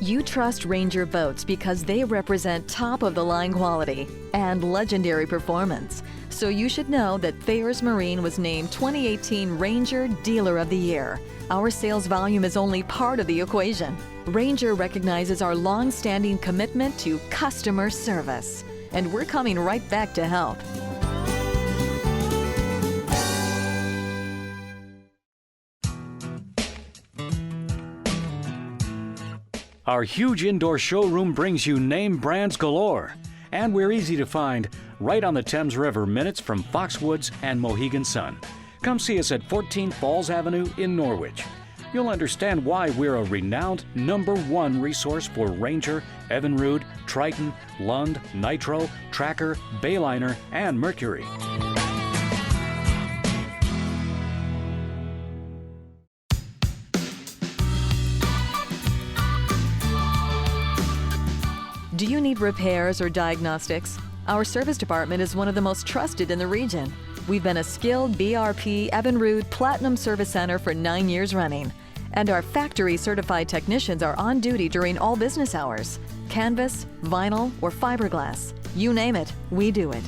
You trust Ranger boats because they represent top-of-the-line quality and legendary performance. So you should know that Thayer's Marine was named 2018 Ranger Dealer of the Year. Our sales volume is only part of the equation. Ranger recognizes our long-standing commitment to customer service, and we're coming right back to help. Our huge indoor showroom brings you name brands galore, and we're easy to find right on the Thames River, minutes from Foxwoods and Mohegan Sun. Come see us at 14 Falls Avenue in Norwich. You'll understand why we're a renowned #1 resource for Ranger, Evinrude, Triton, Lund, Nitro, Tracker, Bayliner, and Mercury. Do you need repairs or diagnostics? Our service department is one of the most trusted in the region. We've been a skilled BRP Evinrude Platinum Service Center for 9 years running. And our factory certified technicians are on duty during all business hours. Canvas, vinyl, or fiberglass. You name it, we do it.